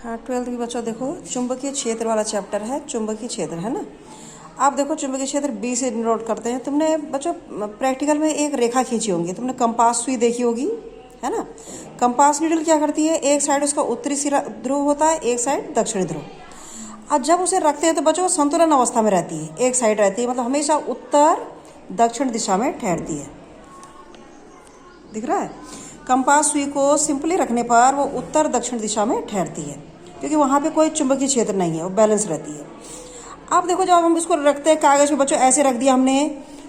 हाँ, 12th के बच्चों देखो, चुंबकीय क्षेत्र वाला चैप्टर है, चुंबकीय क्षेत्र है ना। आप देखो चुंबकीय क्षेत्र बी से नोट करते हैं। तुमने बच्चों प्रैक्टिकल में एक रेखा खींची होंगी, तुमने कंपास सुई देखी होगी, है ना। कंपास नीडल क्या करती है, एक साइड उसका उत्तरी ध्रुव होता है, एक साइड दक्षिणी ध्रुव। और जब उसे रखते हैं तो बच्चों संतुलन अवस्था में रहती है, एक साइड रहती है, मतलब हमेशा उत्तर दक्षिण दिशा में ठहरती है। दिख रहा है। कंपास सुई को सिंपली रखने पर वो उत्तर दक्षिण दिशा में ठहरती है, क्योंकि वहाँ पे कोई चुंबकीय क्षेत्र नहीं है, वो बैलेंस रहती है। अब देखो जब हम इसको रखते हैं कागज़ पे बच्चों, ऐसे रख दिया हमने,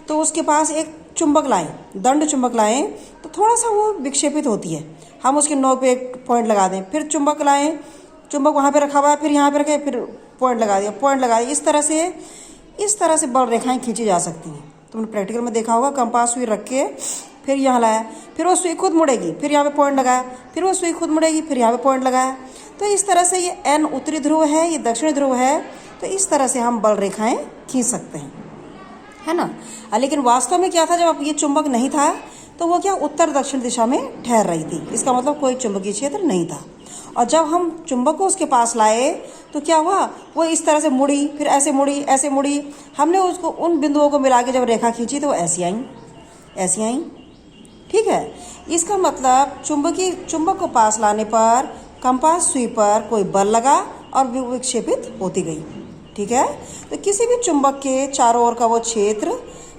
तो उसके पास एक चुंबक लाएं, दंड चुंबक लाएं, तो थोड़ा सा वो विक्षेपित होती है। हम उसके नोक पे एक पॉइंट लगा दें, फिर चुंबक लाएं, चुंबक वहाँ पे रखा हुआ है, फिर यहाँ पे रखे, फिर पॉइंट लगा दिया, पॉइंट लगा दिया। इस तरह से बल रेखाएं खींची जा सकती हैं। तुमने प्रैक्टिकल में देखा होगा, कंपास सुई रख के फिर यहाँ लाया, फिर वो सुई खुद मुड़ेगी, फिर यहाँ पे पॉइंट लगाया, फिर वो सुई खुद मुड़ेगी, फिर यहाँ पे पॉइंट लगाया। तो इस तरह से ये एन उत्तरी ध्रुव है, ये दक्षिणी ध्रुव है, तो इस तरह से हम बल रेखाएं खींच सकते हैं, है ना। लेकिन वास्तव में क्या था, जब ये चुंबक नहीं था तो वो क्या उत्तर दक्षिण दिशा में ठहर रही थी, इसका मतलब कोई चुंबकीय क्षेत्र नहीं था। और जब हम चुंबक को उसके पास लाए तो क्या हुआ, वो इस तरह से मुड़ी, फिर ऐसे मुड़ी, ऐसे मुड़ी। हमने उसको उन बिंदुओं को मिला के जब रेखा खींची तो ऐसी आई, ऐसी आई। ठीक है। इसका मतलब चुंबक को पास लाने पर कंपास सुई पर कोई बल लगा और विक्षेपित होती गई। ठीक है। तो किसी भी चुंबक के चारों ओर का वो क्षेत्र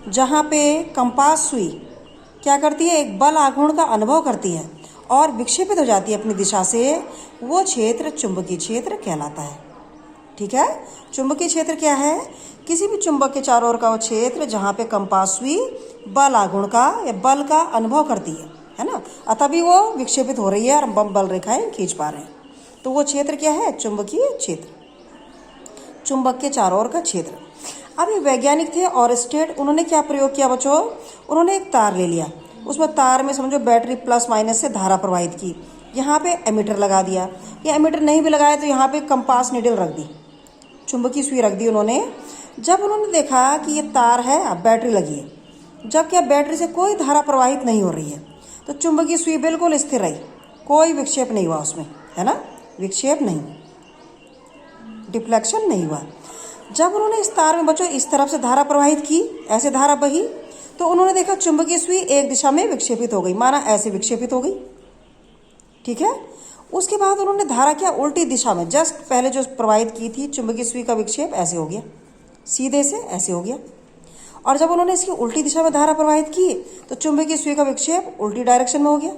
जहाँ पे कंपास सुई क्या करती है, एक बल आघूर्ण का अनुभव करती है और विक्षेपित हो जाती है अपनी दिशा से, वो क्षेत्र चुंबकीय क्षेत्र कहलाता है। ठीक है। चुंबकीय क्षेत्र क्या है, किसी भी चुंबक के चारों ओर का वो क्षेत्र जहाँ पे कंपास सुई बल आघूर्ण का या बल का अनुभव करती है ना, तभी वो विक्षेपित हो रही है और हम बल रेखाएं खींच पा रहे हैं। तो वो क्षेत्र क्या है, चुंबकीय क्षेत्र, चुंबक के चारों ओर का क्षेत्र। अब ये वैज्ञानिक थे ऑरस्टेड, उन्होंने क्या प्रयोग किया बच्चों, उन्होंने एक तार ले लिया, उसमें तार में समझो बैटरी प्लस माइनस से धारा प्रवाहित की, यहाँ पे एमीटर लगा दिया, या एमीटर नहीं भी लगाया तो यहाँ पे कंपास नीडल रख दी, चुंबकीय सुई रख दी उन्होंने। जब उन्होंने देखा कि ये तार है, बैटरी लगी है, जब क्या बैटरी से कोई धारा प्रवाहित नहीं हो रही है, तो चुंबकीय सुई बिल्कुल स्थिर रही, कोई विक्षेप नहीं हुआ उसमें, है ना, विक्षेप नहीं, डिफ्लेक्शन नहीं हुआ। जब उन्होंने इस तार में बच्चों इस तरफ से धारा प्रवाहित की, ऐसे धारा बही, तो उन्होंने देखा चुंबकीय सुई एक दिशा में विक्षेपित हो गई, माना ऐसे विक्षेपित हो गई। ठीक है। उसके बाद उन्होंने धारा क्या उल्टी दिशा में, जस्ट पहले जो प्रवाहित की थी चुंबकीय सुई का विक्षेप ऐसे हो गया, सीधे से ऐसे हो गया। और जब उन्होंने इसकी उल्टी दिशा में धारा प्रवाहित की तो चुंबकीय सुई का विक्षेप उल्टी डायरेक्शन में हो गया।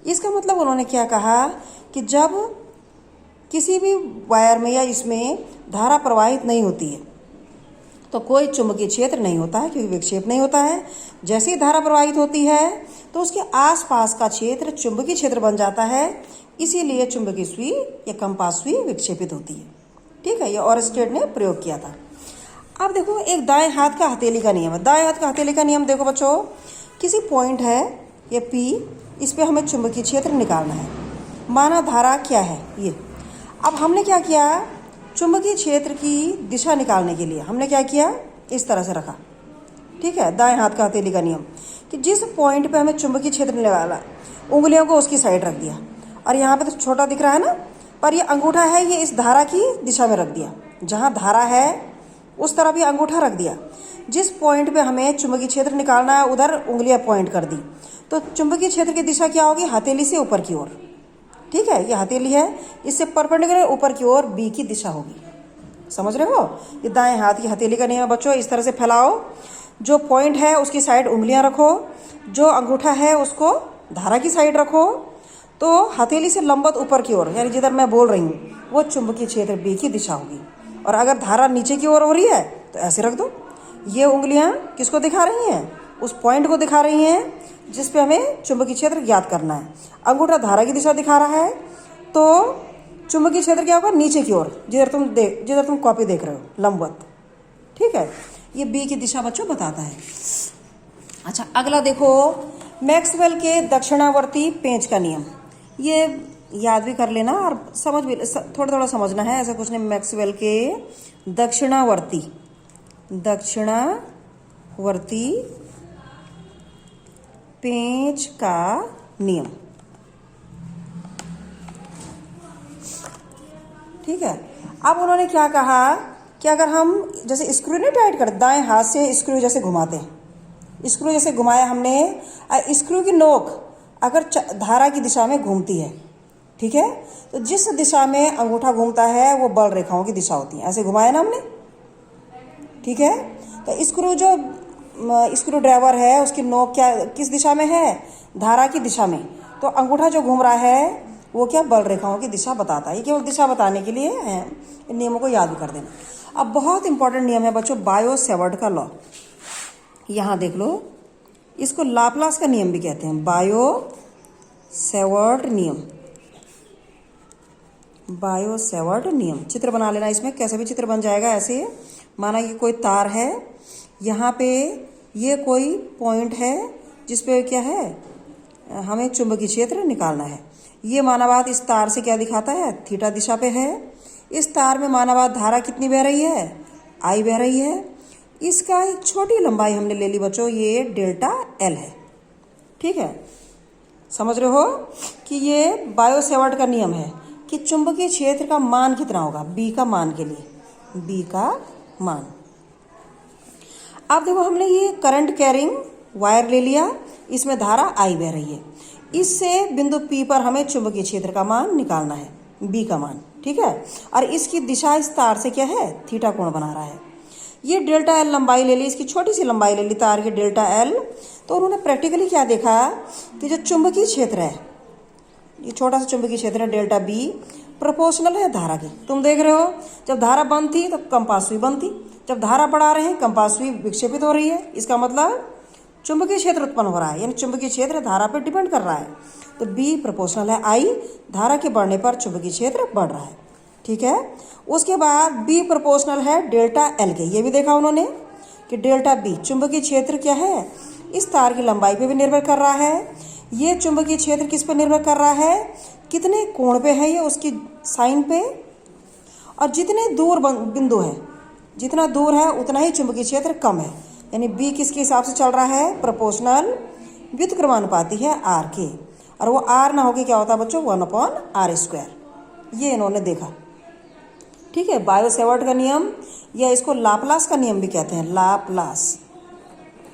इसका मतलब उन्होंने क्या कहा कि जब किसी भी वायर में या इसमें धारा प्रवाहित नहीं होती है तो कोई चुंबकीय क्षेत्र नहीं होता है, क्योंकि विक्षेप नहीं होता है। जैसे ही धारा प्रवाहित होती है तो उसके आसपास का क्षेत्र चुंबकीय क्षेत्र बन जाता है, इसीलिए चुंबकीय सुई या कंपास सुई विक्षेपित होती है। ठीक है। ये ऑरस्टेड ने प्रयोग किया था। अब देखो एक दाएं हाथ का हथेली का नियम है। दाएं हाथ का हथेली का नियम देखो बच्चों, किसी पॉइंट है ये P, इस पे हमें चुंबकीय क्षेत्र निकालना है। माना धारा क्या है ये। अब हमने क्या किया, चुंबकीय क्षेत्र की दिशा निकालने के लिए हमने क्या किया, इस तरह से रखा। ठीक है। दाएं हाथ का हथेली का नियम कि जिस पॉइंट पे हमें चुंबकीय क्षेत्र निकाला, उंगलियों को उसकी साइड रख दिया, और यहाँ पे तो छोटा दिख रहा है ना, पर ये अंगूठा है, ये इस धारा की दिशा में रख दिया, जहाँ धारा है उस तरफ ये अंगूठा रख दिया। जिस पॉइंट पे हमें चुंबकीय क्षेत्र निकालना है उधर उंगलियां पॉइंट कर दी, तो चुंबकीय क्षेत्र की दिशा क्या होगी, हथेली से ऊपर की ओर। ठीक है। ये हथेली है, इससे परपेंडिकुलर ऊपर की ओर बी की दिशा होगी। समझ रहे हो। ये दाएं हाथ की हथेली का नियम है बच्चों। इस तरह से फैलाओ, जो पॉइंट है उसकी साइड उंगलियां रखो, जो अंगूठा है उसको धारा की साइड रखो, तो हथेली से लंबवत ऊपर की ओर, यानी जिधर मैं बोल रही हूँ वो चुंबकीय क्षेत्र बी की दिशा होगी। और अगर धारा नीचे की ओर हो रही है तो ऐसे रख दो। ये उंगलियां किसको दिखा रही हैं, उस पॉइंट को दिखा रही हैं जिस पे हमें चुंबकीय क्षेत्र ज्ञात करना है। अंगूठा धारा की दिशा दिखा रहा है, तो चुंबकीय क्षेत्र क्या होगा, नीचे की ओर, जिधर तुम कॉपी देख रहे हो, लंबवत। ठीक है। ये बी की दिशा बच्चों बताता है। अच्छा, अगला देखो मैक्सवेल के दक्षिणावर्ती पेंच का नियम। ये याद भी कर लेना और समझ भी, थोड़ा थोड़ा समझना है, ऐसा कुछ नहीं। मैक्सवेल के दक्षिणावर्ती पेंच का नियम। ठीक है। अब उन्होंने क्या कहा कि अगर हम जैसे स्क्रू नहीं टाइट करते, दाएं हाथ से स्क्रू जैसे घुमाते हैं, स्क्रू जैसे घुमाया हमने, स्क्रू की नोक अगर धारा की दिशा में घूमती है, ठीक है, तो जिस दिशा में अंगूठा घूमता है वो बल रेखाओं की दिशा होती है। ऐसे घुमाया ना हमने, ठीक है। तो स्क्रू जो स्क्रू ड्राइवर है उसकी नोक क्या किस दिशा में है, धारा की दिशा में, तो अंगूठा जो घूम रहा है वो क्या बल रेखाओं की दिशा बताता है। ये केवल दिशा बताने के लिए है, इन नियमों को याद कर देना। अब बहुत इंपॉर्टेंट नियम है बच्चों, बायो सेवर्ट का लॉ। यहाँ देख लो, इसको लाप्लास का नियम भी कहते हैं, बायो सेवर्ट नियम, बायो सेवर्ट नियम। चित्र बना लेना, इसमें कैसे भी चित्र बन जाएगा। ऐसे माना कि कोई तार है, यहाँ पे ये कोई पॉइंट है जिस पे क्या है, हमें चुंबकीय क्षेत्र निकालना है। ये मानावाद इस तार से क्या दिखाता है, थीटा दिशा पे है। इस तार में मानावाद धारा कितनी बह रही है, आई बह रही है। इसका एक छोटी लंबाई हमने ले ली बच्चों, ये डेल्टा एल है, ठीक है। समझ रहे हो कि ये बायो सेवर्ट का नियम है कि चुंबकीय क्षेत्र का मान कितना होगा, बी का मान के लिए, बी का मान। अब देखो हमने ये करंट कैरिंग वायर ले लिया, इसमें धारा आई बह रही है, इससे बिंदु P पर हमें चुंबकीय क्षेत्र का मान निकालना है, B का मान, ठीक है। और इसकी दिशा इस तार से क्या है, थीटा कोण बना रहा है। ये डेल्टा एल लंबाई ले ली, इसकी छोटी सी लंबाई ले ली तार की डेल्टा एल। तो उन्होंने प्रैक्टिकली क्या देखा कि जो चुंबकीय क्षेत्र है, ये छोटा सा चुंबकीय क्षेत्र है डेल्टा बी, प्रोपोर्शनल है धारा की। तुम देख रहे हो जब धारा बंद थी तो कंपास सुई बंद थी, जब धारा बढ़ा रहे हैं कंपास सुई विक्षेपित हो रही है। इसका मतलब चुंबकीय क्षेत्र उत्पन्न हो रहा है, यानी चुंबकीय क्षेत्र धारा पर डिपेंड कर रहा है। तो बी प्रोपोर्शनल है आई, धारा के बढ़ने पर चुंबकीय क्षेत्र बढ़ रहा है, ठीक है। उसके बाद बी प्रोपोर्शनल है डेल्टा एल के, ये भी देखा उन्होंने कि डेल्टा बी चुंबकीय क्षेत्र क्या है, इस तार की लंबाई पे भी निर्भर कर रहा है। ये चुंबकीय क्षेत्र किस पर निर्भर कर रहा है, कितने कोण पे है ये, उसकी साइन पे, और जितने दूर बिंदु है, जितना दूर है उतना ही चुंबकीय क्षेत्र कम है। यानी बी किसके हिसाब से चल रहा है, प्रोपोर्शनल व्युत्क्रमानुपाती है आर के, और वो आर ना होके क्या होता है बच्चों, 1/r²। ये इन्होंने देखा, ठीक है। बायो सेवर्ट का नियम या इसको लाप्लास का नियम भी कहते हैं, लाप्लास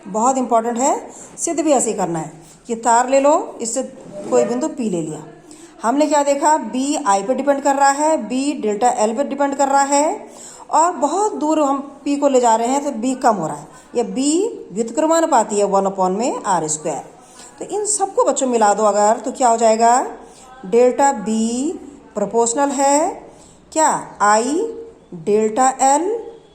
बहुत इंपॉर्टेंट है। सिद्ध भी ऐसे ही करना है कि तार ले लो, इससे कोई बिंदु P ले लिया, हमने क्या देखा, बी आई पे डिपेंड कर रहा है, बी डेल्टा एल पे डिपेंड कर रहा है, और बहुत दूर हम P को ले जा रहे हैं तो B कम हो रहा है, या B व्युत्क्रमानुपाती है 1/r²। तो इन सबको बच्चों मिला दो अगर, तो क्या हो जाएगा, डेल्टा B प्रोपोर्शनल है क्या, I delta L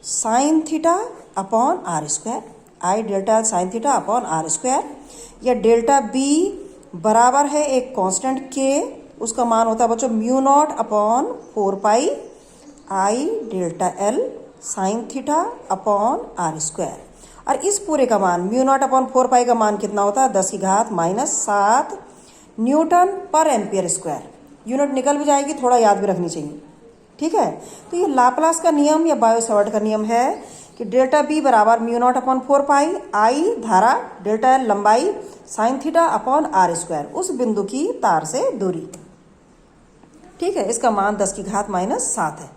sign theta upon r², I delta L sine theta upon r², या डेल्टा B बराबर है एक कांस्टेंट K, उसका मान होता है बच्चों μ0 upon 4π I delta L sine theta upon r²। और इस पूरे का मान μ0 अपॉन 4π का मान कितना होता है, 10⁻⁷ न्यूटन पर एम्पियर स्क्वायर। यूनिट निकल भी जाएगी, थोड़ा याद भी रखनी चाहिए, ठीक है। तो ये लाप्लास का नियम या बायो सेवर्ट का नियम है कि डेल्टा बी बराबर μ0 अपॉन 4π आई धारा, डेल्टा एल लंबाई, साइन थीटा अपॉन r², उस बिंदु की तार से दूरी, ठीक है। इसका मान 10⁻⁷ है।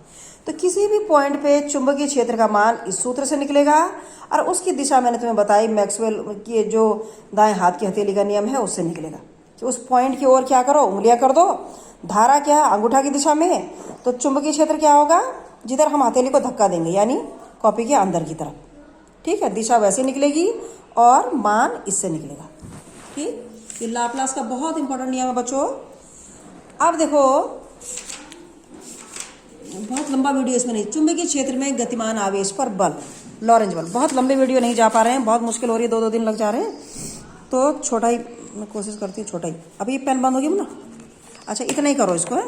तो किसी भी पॉइंट पे चुंबकीय क्षेत्र का मान इस सूत्र से निकलेगा, और उसकी दिशा मैंने तुम्हें बताई मैक्सवेल की जो दाएं हाथ की हथेली का नियम है उससे निकलेगा कि उस पॉइंट की ओर क्या करो, उंगलियां कर दो, धारा क्या है अंगूठा की दिशा में, तो चुंबकीय क्षेत्र क्या होगा, जिधर हम हथेली को धक्का देंगे, यानी कॉपी के अंदर की तरफ, ठीक है। दिशा वैसे निकलेगी और मान इससे निकलेगा, ठीक। ये लाप्लास का बहुत इंपॉर्टेंट नियम है बच्चों। अब देखो बहुत लंबा वीडियो इसमें नहीं, चुंबकीय क्षेत्र में गतिमान आवेश पर बल, लॉरेंज बल, बहुत लंबे वीडियो नहीं जा पा रहे हैं, बहुत मुश्किल हो रही है, 2-2 दिन लग जा रहे हैं, तो छोटा ही मैं कोशिश करती हूँ, छोटा ही। अभी ये पेन बंद हो गया ना, अच्छा इतना ही करो इसको, है